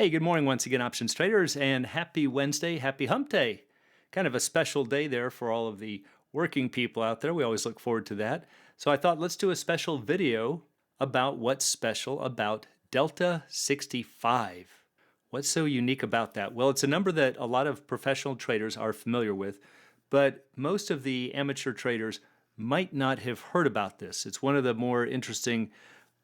Hey, good morning once again, options traders, and happy Wednesday, happy hump day. Kind of a special day there for all of the working people out there. We always look forward to that. So I thought let's do a special video about what's special about Delta 65. What's so unique about that? Well, it's a number that a lot of professional traders are familiar with, but most of the amateur traders might not have heard about this. It's one of the more interesting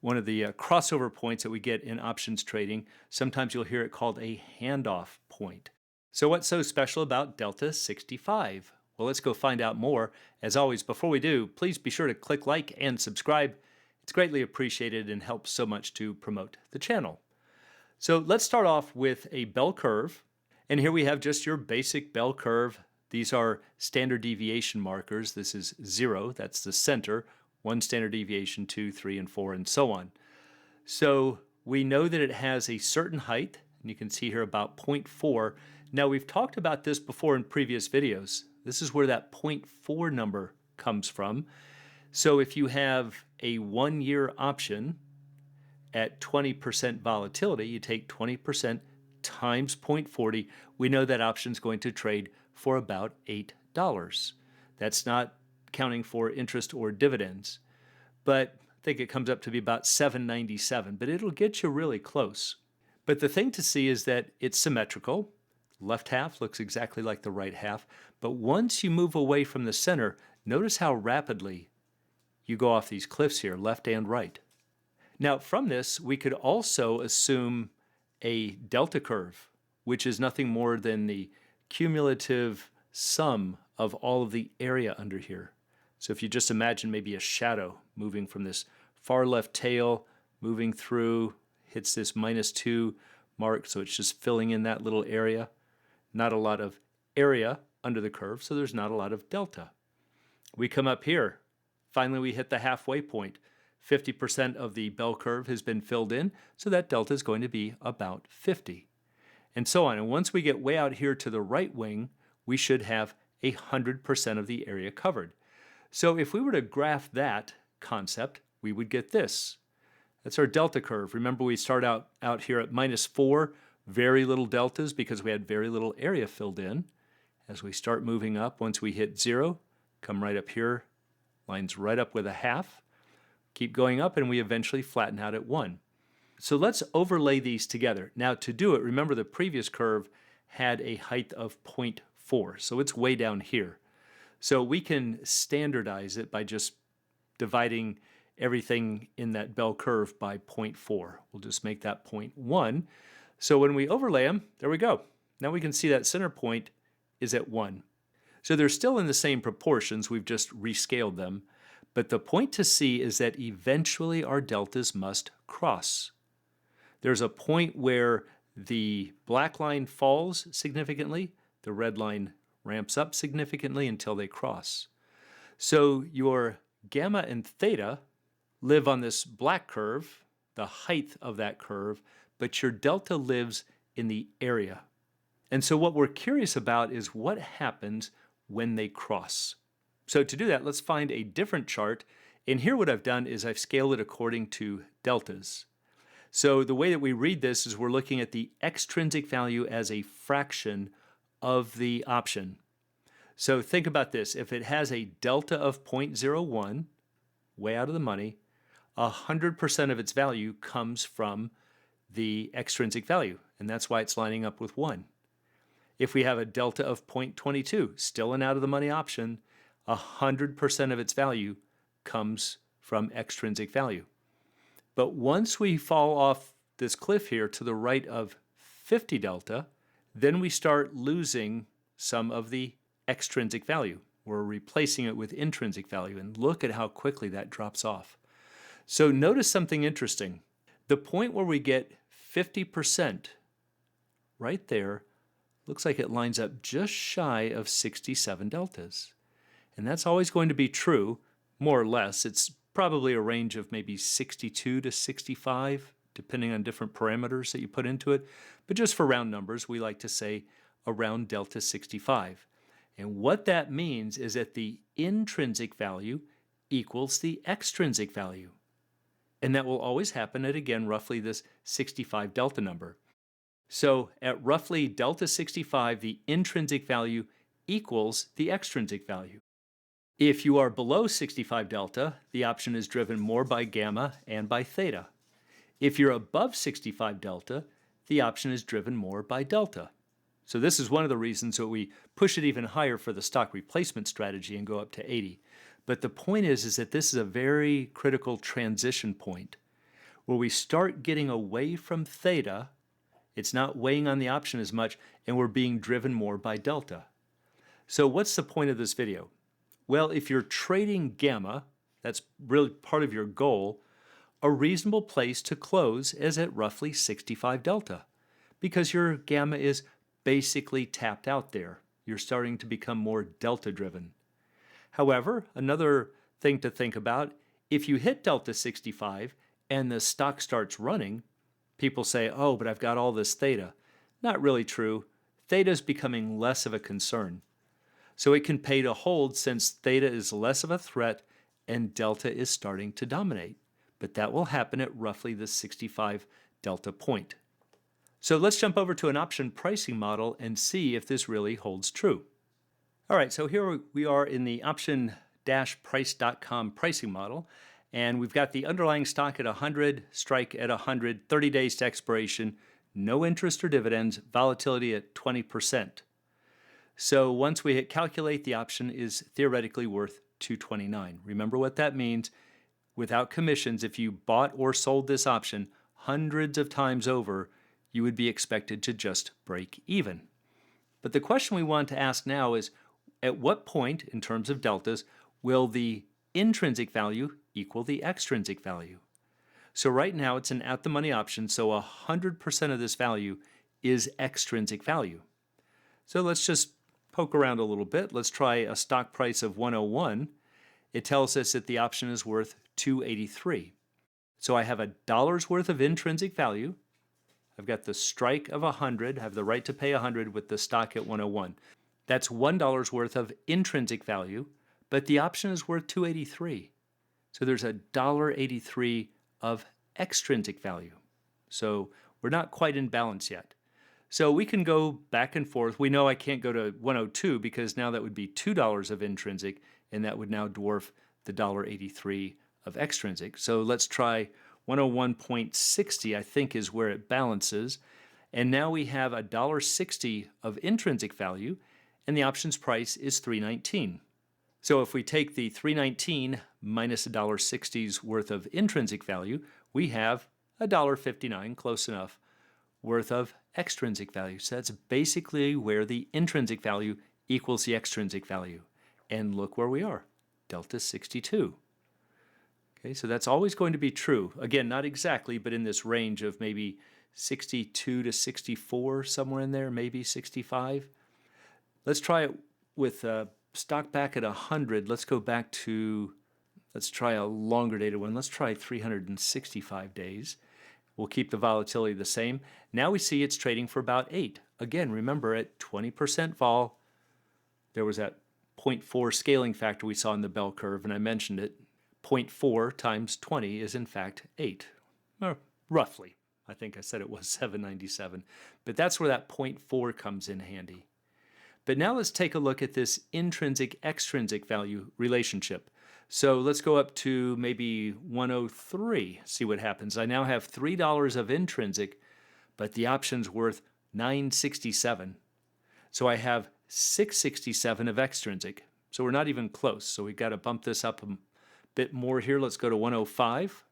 one of the crossover points that we get in options trading. Sometimes you'll hear it called a handoff point. So what's so special about Delta 65? Well, let's go find out more. As always, before we do, please be sure to click like and subscribe. It's greatly appreciated and helps so much to promote the channel. So let's start off with a bell curve. And here we have just your basic bell curve. These are standard deviation markers. This is 0, that's the center. 1 standard deviation, 2, 3, and 4, and so on. So we know that it has a certain height, and you can see here about 0.4. Now we've talked about this before in previous videos. This is where that 0.4 number comes from. So if you have a 1-year option at 20% volatility, you take 20% times 0.40. We know that option is going to trade for about $8. That's not counting for interest or dividends, but I think it comes up to be about $7.97, but it'll get you really close. But the thing to see is that it's symmetrical. Left half looks exactly like the right half, but once you move away from the center, notice how rapidly you go off these cliffs here, left and right. Now from this, we could also assume a delta curve, which is nothing more than the cumulative sum of all of the area under here. So if you just imagine maybe a shadow moving from this far left tail, moving through, hits this -2 mark, so it's just filling in that little area. Not a lot of area under the curve, so there's not a lot of delta. We come up here. Finally, we hit the halfway point. 50% of the bell curve has been filled in, so that delta is going to be about 50. And so on. And once we get way out here to the right wing, we should have 100% of the area covered. So if we were to graph that concept, we would get this. That's our delta curve. Remember, we start out here at -4, very little deltas because we had very little area filled in. As we start moving up, once we hit 0, come right up here, lines right up with a half. Keep going up, and we eventually flatten out at 1. So let's overlay these together. Now to do it, remember the previous curve had a height of 0.4, so it's way down here. So we can standardize it by just dividing everything in that bell curve by 0.4. We'll just make that 0.1. So when we overlay them, there we go. Now we can see that center point is at 1. So they're still in the same proportions, we've just rescaled them. But the point to see is that eventually our deltas must cross. There's a point where the black line falls significantly, the red line ramps up significantly until they cross. So your gamma and theta live on this black curve, the height of that curve, but your delta lives in the area. And so what we're curious about is what happens when they cross. So to do that, let's find a different chart. And here what I've done is I've scaled it according to deltas. So the way that we read this is we're looking at the extrinsic value as a fraction of the option. So think about this. If it has a delta of 0.01, way out of the money, 100% of its value comes from the extrinsic value, and that's why it's lining up with 1. If we have a delta of 0.22, still an out of the money option, 100% of its value comes from extrinsic value. But once we fall off this cliff here to the right of 50 delta, then we start losing some of the extrinsic value. We're replacing it with intrinsic value, and look at how quickly that drops off. So notice something interesting. The point where we get 50% right there looks like it lines up just shy of 67 deltas. And that's always going to be true, more or less. It's probably a range of maybe 62 to 65, depending on different parameters that you put into it. But just for round numbers, we like to say around delta 65. And what that means is that the intrinsic value equals the extrinsic value. And that will always happen at, again, roughly this 65 delta number. So at roughly delta 65, the intrinsic value equals the extrinsic value. If you are below 65 delta, the option is driven more by gamma and by theta. If you're above 65 delta, the option is driven more by delta. So this is one of the reasons that we push it even higher for the stock replacement strategy and go up to 80. But the point is that this is a very critical transition point where we start getting away from theta. It's not weighing on the option as much, and we're being driven more by delta. So what's the point of this video? Well, if you're trading gamma, that's really part of your goal, a reasonable place to close is at roughly 65 delta, because your gamma is basically tapped out there. You're starting to become more delta driven. However, another thing to think about, if you hit delta 65 and the stock starts running, people say, oh, but I've got all this theta. Not really true. Theta is becoming less of a concern. So it can pay to hold since theta is less of a threat and delta is starting to dominate. But that will happen at roughly the 65 delta point. So let's jump over to an option pricing model and see if this really holds true. All right, so here we are in the option-price.com pricing model, and we've got the underlying stock at 100, strike at 100, 30 days to expiration, no interest or dividends, volatility at 20%. So once we hit calculate, the option is theoretically worth $229. Remember what that means. Without commissions, if you bought or sold this option hundreds of times over, you would be expected to just break even. But the question we want to ask now is, at what point, in terms of deltas, will the intrinsic value equal the extrinsic value? So right now it's an at-the-money option, so 100% of this value is extrinsic value. So let's just poke around a little bit. Let's try a stock price of 101. It tells us that the option is worth $283. So I have a dollar's worth of intrinsic value. I've got the strike of 100. I have the right to pay 100 with the stock at 101. That's $1 worth of intrinsic value, but the option is worth $283. So there's $1.83 of extrinsic value. So we're not quite in balance yet. So we can go back and forth. We know I can't go to 102 because now that would be $2 of intrinsic, and that would now dwarf the $1.83 of extrinsic. So let's try 101.60, I think is where it balances. And now we have $1.60 of intrinsic value, and the option's price is $3.19. So if we take the $3.19 minus $1.60's worth of intrinsic value, we have $1.59, close enough, worth of extrinsic value. So that's basically where the intrinsic value equals the extrinsic value. And look where we are, delta 62. Okay, so that's always going to be true. Again, not exactly, but in this range of maybe 62 to 64, somewhere in there, maybe 65. Let's try it with stock back at 100. Let's go back to, let's try a longer dated one. Let's try 365 days. We'll keep the volatility the same. Now we see it's trading for about 8. Again, remember at 20% vol, there was that 0.4 scaling factor we saw in the bell curve, and I mentioned it. 0.4 times 20 is in fact 8, or roughly. I think I said it was 797, but that's where that 0.4 comes in handy. But now let's take a look at this intrinsic-extrinsic value relationship. So let's go up to maybe 103, see what happens. I now have $3 of intrinsic, but the option's worth $967. So I have $667 of extrinsic. So we're not even close. So we've got to bump this up a bit more here. Let's go to 105.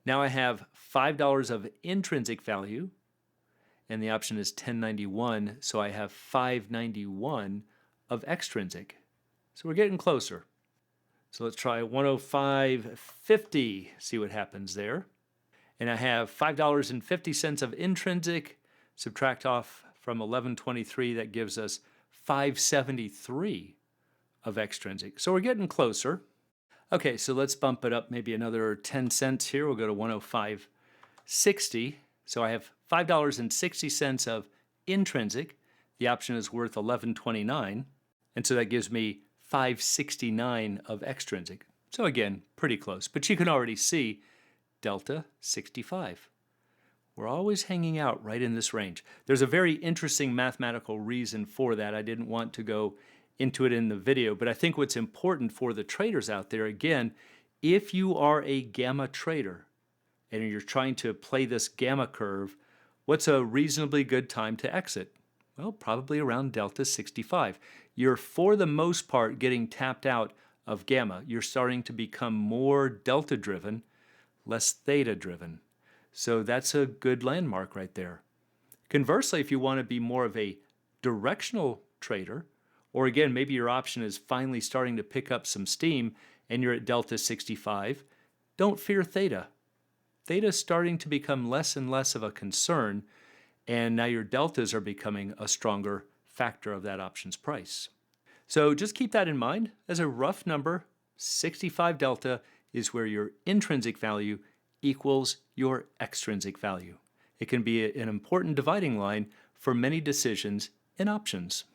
Now I have $5 of intrinsic value, and the option is 1091, so I have 591 of extrinsic. So we're getting closer. So let's try 105.50, see what happens there. And I have $5.50 of intrinsic, subtract off from 1123, that gives us 573 of extrinsic. So we're getting closer. Okay, so let's bump it up maybe another 10 cents here. We'll go to 105.60. So I have $5.60 of intrinsic. The option is worth $11.29. And so that gives me $5.69 of extrinsic. So again, pretty close. But you can already see delta 65. We're always hanging out right in this range. There's a very interesting mathematical reason for that. I didn't want to go into it in the video, but I think what's important for the traders out there, again, if you are a gamma trader and you're trying to play this gamma curve, what's a reasonably good time to exit? Well, probably around delta 65. You're, for the most part, getting tapped out of gamma. You're starting to become more delta driven, less theta driven. So that's a good landmark right there. Conversely, if you want to be more of a directional trader, or again, maybe your option is finally starting to pick up some steam and you're at delta 65, don't fear theta. Theta is starting to become less and less of a concern, and now your deltas are becoming a stronger factor of that option's price. So just keep that in mind. As a rough number, 65 delta is where your intrinsic value equals your extrinsic value. It can be an important dividing line for many decisions in options.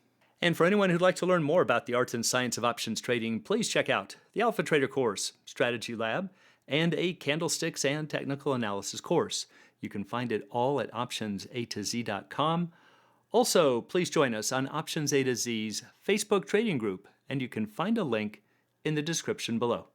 And for anyone who'd like to learn more about the art and science of options trading, please check out the Alpha Trader course, Strategy Lab, and a candlesticks and technical analysis course. You can find it all at optionsatoz.com. Also, please join us on Options A to Z's Facebook trading group, and you can find a link in the description below.